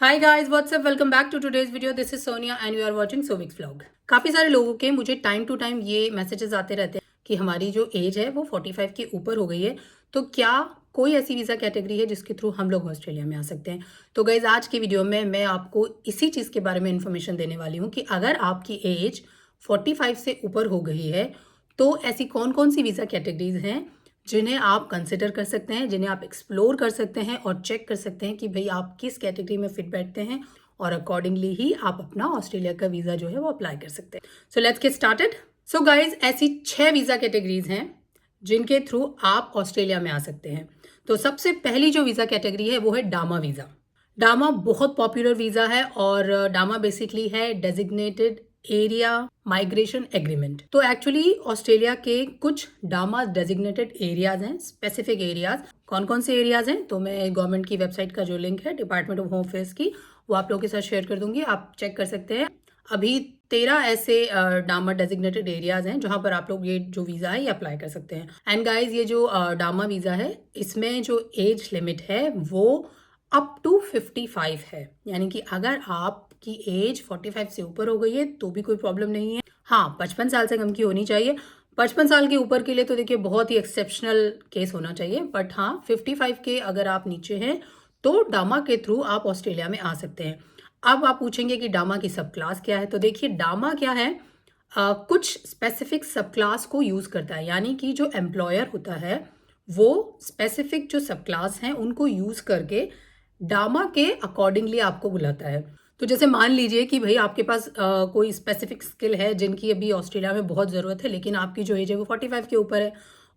Hi guys what's up welcome back to today's video. This is Sonia and you are watching Sovik's vlog. काफ़ी सारे लोगों के मुझे टाइम टू टाइम ये मैसेजेस आते रहते हैं कि हमारी जो एज है वो 45 के ऊपर हो गई है, तो क्या कोई ऐसी वीज़ा कैटेगरी है जिसके थ्रू हम लोग ऑस्ट्रेलिया में आ सकते हैं। तो गाइज आज की वीडियो में मैं आपको इसी चीज़ के बारे में इन्फॉर्मेशन देने वाली हूँ कि अगर आपकी एज 45 से ऊपर हो गई है तो ऐसी कौन कौन सी वीज़ा कैटेगरीज हैं जिन्हें आप कंसिडर कर सकते हैं, जिन्हें आप एक्सप्लोर कर सकते हैं और चेक कर सकते हैं कि भाई आप किस कैटेगरी में फिट बैठते हैं और अकॉर्डिंगली ही आप अपना ऑस्ट्रेलिया का वीज़ा जो है वो अप्लाई कर सकते हैं। So let's get started. So guys ऐसी 6 वीज़ा कैटेगरीज हैं जिनके थ्रू आप ऑस्ट्रेलिया में आ सकते हैं। तो सबसे पहली जो वीज़ा कैटेगरी है वो है डामा वीज़ा। डामा बहुत पॉपुलर वीज़ा है और डामा बेसिकली है डेजिग्नेटेड एरिया माइग्रेशन एग्रीमेंट। तो एक्चुअली ऑस्ट्रेलिया के कुछ डामा डेजिग्नेटेड एरियाज हैं, स्पेसिफिक एरियाज। कौन कौन से एरियाज हैं तो मैं गवर्नमेंट की वेबसाइट का जो लिंक है डिपार्टमेंट ऑफ होम अफेयर्स की, वो आप लोगों के साथ शेयर कर दूंगी, आप चेक कर सकते हैं। अभी 13 ऐसे डामा डेजिग्नेटेड एरियाज हैं जहां पर आप लोग ये जो वीज़ा है ये अप्लाई कर सकते हैं। एंड गाइज ये जो डामा वीज़ा है इसमें जो एज लिमिट है वो अप टू 55 है, यानी कि अगर आपकी एज 45 से ऊपर हो गई है तो भी कोई प्रॉब्लम नहीं है। हाँ, 55 साल से कम की होनी चाहिए। 55 साल के ऊपर के लिए तो देखिए बहुत ही एक्सेप्शनल केस होना चाहिए, बट हाँ 55 के अगर आप नीचे हैं तो डामा के थ्रू आप ऑस्ट्रेलिया में आ सकते हैं। अब आप पूछेंगे कि डामा की सब क्लास क्या है, तो देखिए डामा क्या है, कुछ स्पेसिफिक सब क्लास को यूज़ करता है, यानी कि जो एम्प्लॉयर होता है वो स्पेसिफिक जो सब क्लास हैं उनको यूज़ करके डामा के अकॉर्डिंगली आपको बुलाता है। तो जैसे मान लीजिए कि भाई आपके पास कोई स्पेसिफिक स्किल है जिनकी अभी ऑस्ट्रेलिया में बहुत ज़रूरत है, लेकिन आपकी जो एज है वो 45 के ऊपर है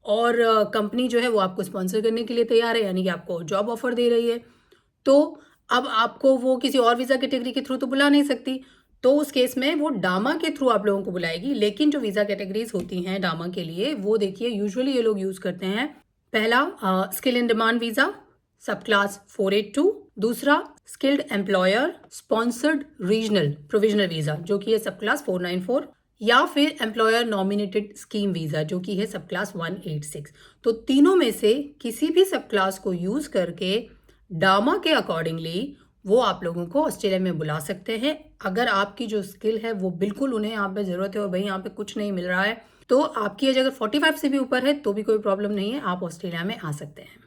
और कंपनी जो है वो आपको स्पॉन्सर करने के लिए तैयार है, यानी कि आपको जॉब ऑफर दे रही है। तो अब आपको वो किसी और वीज़ा कैटेगरी के थ्रू तो बुला नहीं सकती, तो उस केस में वो डामा के थ्रू आप लोगों को बुलाएगी। लेकिन जो वीज़ा कैटेगरीज होती हैं डामा के लिए वो देखिए यूजुअली ये लोग यूज़ करते हैं। पहला स्किल इन डिमांड वीज़ा सब क्लास 482, दूसरा skilled employer sponsored regional provisional visa जो कि है सब क्लास 494, या फिर एम्प्लॉयर नॉमिनेटेड स्कीम वीज़ा जो कि है सब क्लास 186। तो तीनों में से किसी भी सब क्लास को यूज़ करके डामा के अकॉर्डिंगली वो आप लोगों को ऑस्ट्रेलिया में बुला सकते हैं। अगर आपकी जो स्किल है वो बिल्कुल उन्हें यहाँ पे ज़रूरत है और भाई यहाँ पे कुछ नहीं मिल रहा है, तो आपकी एज अगर 45 से भी ऊपर है तो भी कोई प्रॉब्लम नहीं है, आप ऑस्ट्रेलिया में आ सकते हैं।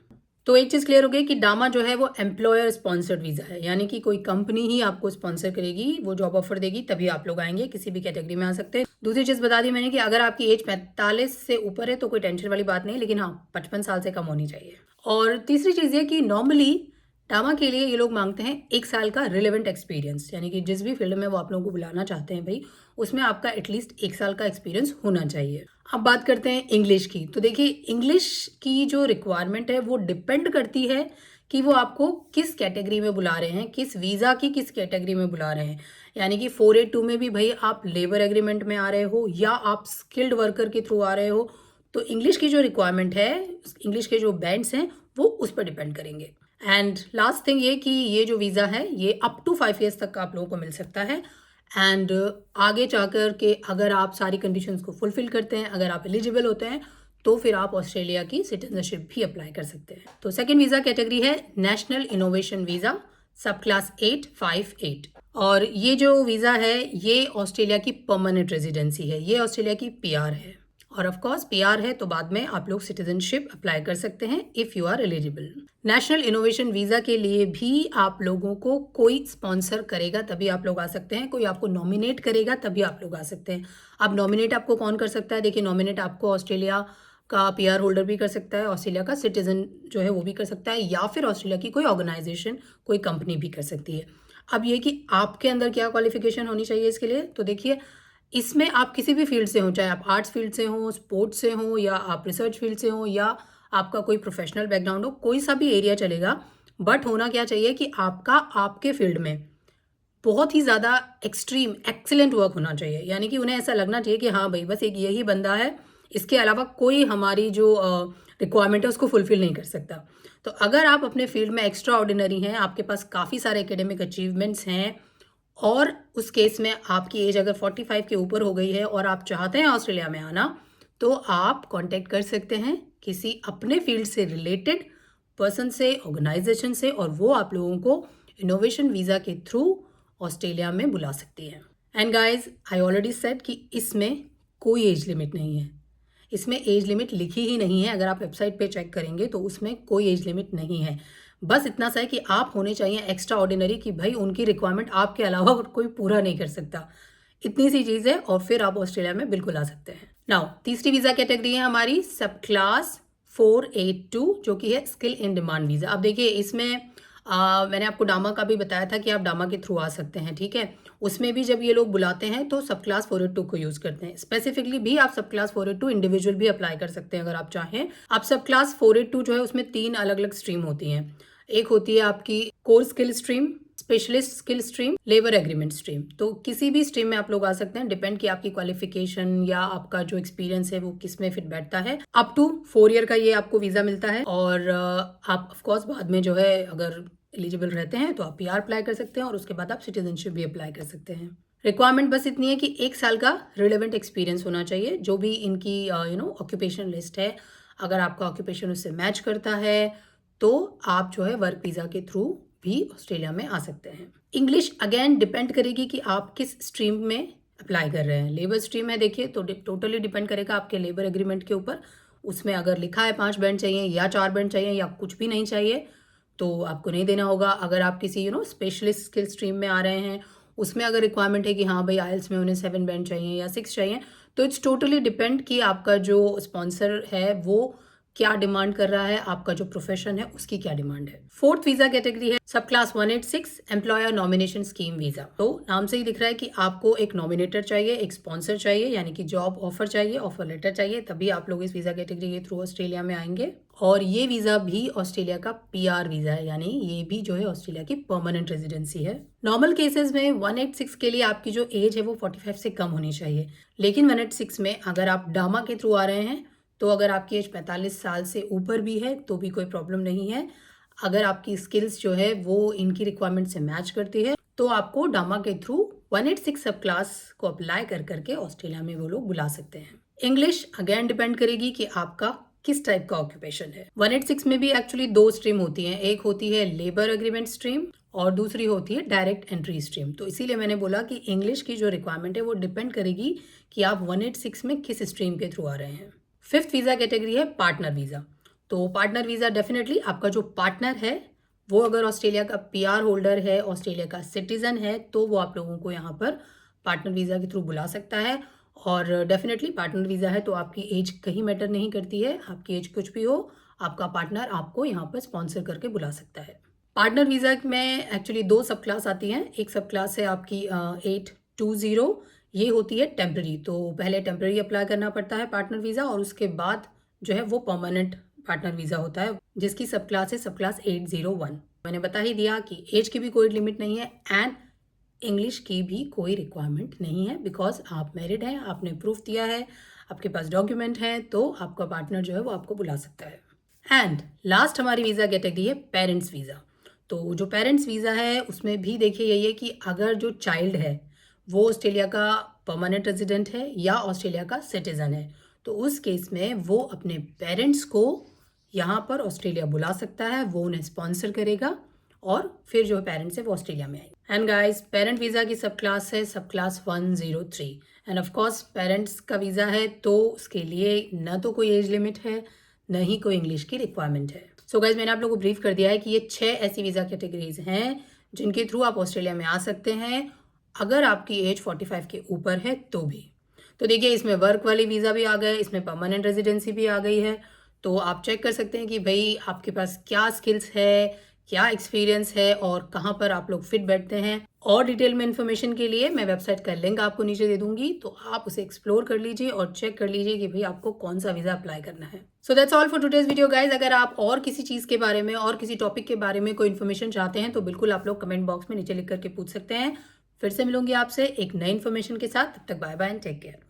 तो एक चीज़ क्लियर हो गई कि डामा जो है वो एम्प्लॉयर स्पॉन्सर्ड वीज़ा है, यानी कि कोई कंपनी ही आपको स्पॉन्सर करेगी, वो जॉब ऑफर देगी तभी आप लोग आएंगे, किसी भी कैटेगरी में आ सकते हैं। दूसरी चीज़ बता दी मैंने कि अगर आपकी एज 45 से ऊपर है तो कोई टेंशन वाली बात नहीं, लेकिन हाँ 55 साल से कम होनी चाहिए। और तीसरी चीज़ ये कि नॉर्मली डामा के लिए ये लोग मांगते हैं 1 साल का रिलेवेंट एक्सपीरियंस, यानी कि जिस भी फील्ड में वो आप लोगों को बुलाना चाहते हैं भाई उसमें आपका एटलीस्ट 1 साल का एक्सपीरियंस होना चाहिए। अब बात करते हैं इंग्लिश की। तो देखिए इंग्लिश की जो रिक्वायरमेंट है वो डिपेंड करती है कि वो आपको किस कैटेगरी में बुला रहे हैं, किस वीज़ा की किस कैटेगरी में बुला रहे हैं। यानी कि 482 में भी भाई आप लेबर एग्रीमेंट में आ रहे हो या आप स्किल्ड वर्कर के थ्रू आ रहे हो, तो इंग्लिश की जो रिक्वायरमेंट है, इंग्लिश के जो बैंड्स हैं वो उस पर डिपेंड करेंगे। एंड लास्ट थिंग ये कि ये जो वीज़ा है ये अप टू 5 ईयर्स तक का आप लोगों को मिल सकता है। एंड आगे जाकर के अगर आप सारी कंडीशंस को फुलफिल करते हैं, अगर आप एलिजिबल होते हैं, तो फिर आप ऑस्ट्रेलिया की सिटीजनशिप भी अप्लाई कर सकते हैं। तो सेकंड वीज़ा कैटेगरी है नेशनल इनोवेशन वीज़ा सब क्लास 858, और ये जो वीज़ा है ये ऑस्ट्रेलिया की परमानेंट रेजिडेंसी है, ये ऑस्ट्रेलिया की पीआर है। और ऑफ कोर्स पीआर है तो बाद में आप लोग सिटीजनशिप अप्लाई कर सकते हैं if you are eligible. National innovation visa के लिए भी आप लोगों को कोई स्पॉन्सर करेगा तभी आप लोग आ सकते हैं, कोई आपको नॉमिनेट करेगा तभी आप लोग आ सकते हैं। अब नॉमिनेट आपको कौन कर सकता है, देखिए नॉमिनेट आपको ऑस्ट्रेलिया का पीआर होल्डर भी कर सकता है, ऑस्ट्रेलिया का सिटीजन जो है वो भी कर सकता है, या फिर ऑस्ट्रेलिया की कोई ऑर्गेनाइजेशन कोई कंपनी भी कर सकती है। अब ये कि आपके अंदर क्या क्वालिफिकेशन होनी चाहिए इसके लिए, तो देखिए इसमें आप किसी भी फील्ड से हो, चाहे आप आर्ट्स फील्ड से हो, स्पोर्ट्स से हो, या आप रिसर्च फील्ड से हो, या आपका कोई प्रोफेशनल बैकग्राउंड हो, कोई सा भी एरिया चलेगा। बट होना क्या चाहिए कि आपका आपके फील्ड में बहुत ही ज़्यादा एक्सट्रीम एक्सीलेंट वर्क होना चाहिए, यानी कि उन्हें ऐसा लगना चाहिए कि हाँ भाई बस एक यही बंदा है, इसके अलावा कोई हमारी जो रिक्वायरमेंट है उसको फुलफिल नहीं कर सकता। तो अगर आप अपने फील्ड में एक्स्ट्रा ऑर्डिनरी हैं, आपके पास काफ़ी सारे एकेडमिक अचीवमेंट्स हैं, और उस केस में आपकी एज अगर 45 के ऊपर हो गई है और आप चाहते हैं ऑस्ट्रेलिया में आना, तो आप कांटेक्ट कर सकते हैं किसी अपने फील्ड से रिलेटेड पर्सन से, ऑर्गेनाइजेशन से, और वो आप लोगों को इनोवेशन वीज़ा के थ्रू ऑस्ट्रेलिया में बुला सकती हैं। And guys, I already said कि इसमें कोई एज लिमिट नहीं है, इसमें एज लिमिट लिखी ही नहीं है। अगर आप वेबसाइट पे चेक करेंगे तो उसमें कोई एज लिमिट नहीं है। बस इतना सा है कि आप होने चाहिए एक्स्ट्रा ऑर्डिनरी, कि भाई उनकी रिक्वायरमेंट आपके अलावा और कोई पूरा नहीं कर सकता। इतनी सी चीज़ है और फिर आप ऑस्ट्रेलिया में बिल्कुल आ सकते हैं। नाउ तीसरी वीज़ा कैटेगरी है हमारी सब क्लास 482, जो कि है स्किल इन डिमांड वीज़ा। अब देखिए इसमें मैंने आपको डामा का भी बताया था कि आप डामा के थ्रू आ सकते हैं, ठीक है। उसमें भी जब ये लोग बुलाते हैं तो सब क्लास 482 को यूज़ करते हैं। स्पेसिफिकली भी आप सब क्लास 482 इंडिविजुअल भी अप्लाई कर सकते हैं अगर आप चाहें। आप सब क्लास 482 जो है उसमें 3 अलग अलग स्ट्रीम होती हैं। एक होती है आपकी core skill stream, specialist skill stream, labour agreement stream. तो किसी भी स्ट्रीम में आप लोग आ सकते हैं, डिपेंड कि आपकी क्वालिफिकेशन या आपका जो एक्सपीरियंस है वो किस में फिट बैठता है। अप टू 4 ईयर का ये आपको वीज़ा मिलता है और आप ऑफकोर्स बाद में जो है अगर एलिजिबल रहते हैं तो आप PR अप्लाई कर सकते हैं और उसके बाद आप सिटीजनशिप भी अप्लाई कर सकते हैं। रिक्वायरमेंट बस इतनी है कि 1 साल का रिलेवेंट एक्सपीरियंस होना चाहिए। जो भी इनकी ऑक्यूपेशन लिस्ट है, अगर आपका ऑक्यूपेशन उससे मैच करता है तो आप जो है वर्क वीज़ा के थ्रू भी ऑस्ट्रेलिया में आ सकते हैं। इंग्लिश अगेन डिपेंड करेगी कि आप किस स्ट्रीम में अप्लाई कर रहे हैं। लेबर स्ट्रीम है देखिए तो टोटली डिपेंड करेगा आपके लेबर एग्रीमेंट के ऊपर। उसमें अगर लिखा है 5 बैंड चाहिए या 4 बैंड चाहिए या कुछ भी नहीं चाहिए तो आपको नहीं देना होगा। अगर आप किसी स्पेशलिस्ट स्किल स्ट्रीम में आ रहे हैं, उसमें अगर रिक्वायरमेंट है कि हाँ भाई IELTS में उन्हें 7 बैंड चाहिए या 6 चाहिए, तो इट्स टोटली डिपेंड कि आपका जो स्पॉन्सर है वो क्या डिमांड कर रहा है, आपका जो प्रोफेशन है उसकी क्या डिमांड है। फोर्थ वीज़ा कैटेगरी है सब class 186 employer nomination scheme visa. तो नाम से ही दिख रहा है कि आपको एक नॉमिनेटर चाहिए, एक स्पॉन्सर चाहिए, यानी कि जॉब ऑफर चाहिए, ऑफर लेटर चाहिए, तभी आप लोग इस वीज़ा कैटेगरी के थ्रू ऑस्ट्रेलिया में आएंगे। और ये वीज़ा भी ऑस्ट्रेलिया का PR वीज़ा है, यानी ये भी जो है ऑस्ट्रेलिया की परमानेंट रेजिडेंसी है। नॉर्मल केसेस में 186 के लिए आपकी जो एज है वो 45 से कम होनी चाहिए, लेकिन 186 में अगर आप डामा के थ्रू आ रहे हैं तो अगर आपकी एज 45 साल से ऊपर भी है तो भी कोई प्रॉब्लम नहीं है। अगर आपकी स्किल्स जो है वो इनकी रिक्वायरमेंट से मैच करती है तो आपको डामा के थ्रू 186 सब क्लास को अप्लाई कर करके ऑस्ट्रेलिया में वो लोग बुला सकते हैं। इंग्लिश अगेन डिपेंड करेगी कि आपका किस टाइप का ऑक्यूपेशन है। 186 में भी एक्चुअली 2 स्ट्रीम होती हैं, एक होती है लेबर एग्रीमेंट स्ट्रीम और दूसरी होती है डायरेक्ट एंट्री स्ट्रीम। तो इसीलिए मैंने बोला कि इंग्लिश की जो रिक्वायरमेंट है वो डिपेंड करेगी कि आप 186 में किस स्ट्रीम के थ्रू आ रहे हैं। फिफ्थ वीज़ा कैटेगरी है पार्टनर वीज़ा। तो पार्टनर वीज़ा डेफिनेटली आपका जो पार्टनर है वो अगर ऑस्ट्रेलिया का PR होल्डर है, ऑस्ट्रेलिया का सिटीज़न है, तो वो आप लोगों को यहाँ पर पार्टनर वीज़ा के थ्रू बुला सकता है। और डेफिनेटली पार्टनर वीज़ा है तो आपकी एज कहीं मैटर नहीं करती है, आपकी एज कुछ भी हो, आपका पार्टनर आपको यहाँ पर स्पॉन्सर करके बुला सकता है। पार्टनर वीज़ा में एक्चुअली 2 सब क्लास आती हैं। एक सब क्लास है आपकी 820, ये होती है टेम्प्रेरी। तो पहले टेम्प्रेरी अप्लाई करना पड़ता है पार्टनर वीज़ा और उसके बाद जो है वो परमानेंट पार्टनर वीज़ा होता है, जिसकी सब क्लास है सब क्लास 801। मैंने बता ही दिया कि एज की भी कोई लिमिट नहीं है एंड इंग्लिश की भी कोई रिक्वायरमेंट नहीं है, बिकॉज आप मैरिड हैं, आपने प्रूफ दिया है, आपके पास डॉक्यूमेंट हैं, तो आपका पार्टनर जो है वो आपको बुला सकता है। एंड लास्ट हमारी वीज़ा कैटेगरी है पेरेंट्स वीज़ा। तो जो पेरेंट्स वीज़ा है उसमें भी देखिए यही है कि अगर जो चाइल्ड है वो ऑस्ट्रेलिया का परमानेंट रेजिडेंट है या ऑस्ट्रेलिया का सिटीज़न है, तो उस केस में वो अपने पेरेंट्स को यहाँ पर ऑस्ट्रेलिया बुला सकता है, वो उन्हें स्पॉन्सर करेगा और फिर जो पेरेंट्स है वो ऑस्ट्रेलिया में आएंगे। एंड गाइस, पेरेंट वीज़ा की सब क्लास है सब class 103 end of course parents का वीज़ा है तो उसके लिए न तो कोई एज लिमिट है, न ही कोई इंग्लिश की रिक्वायरमेंट है। सो गाइस, मैंने आप लोगों को ब्रीफ कर दिया है कि ये 6 ऐसी वीज़ा कैटेगरीज हैं जिनके थ्रू आप ऑस्ट्रेलिया में आ सकते हैं अगर आपकी एज 45 के ऊपर है तो भी। तो देखिए इसमें वर्क वाली वीज़ा भी आ गए, इसमें परमानेंट रेजिडेंसी भी आ गई है। तो आप चेक कर सकते हैं कि भाई आपके पास क्या स्किल्स है, क्या एक्सपीरियंस है और कहाँ पर आप लोग फिट बैठते हैं। और डिटेल में इन्फॉर्मेशन के लिए मैं वेबसाइट का लिंक आपको नीचे दे दूंगी, तो आप उसे एक्सप्लोर कर लीजिए और चेक कर लीजिए कि भाई आपको कौन सा वीज़ा अप्लाई करना है। So that's all for today's video guys. अगर आप और किसी चीज़ के बारे में और किसी टॉपिक के बारे में कोई इन्फॉर्मेशन चाहते हैं तो बिल्कुल आप लोग कमेंट बॉक्स में नीचे लिख करके पूछ सकते हैं। फिर से मिलूंगी आपसे एक नई इन्फॉर्मेशन के साथ, तब तक bye bye and take care.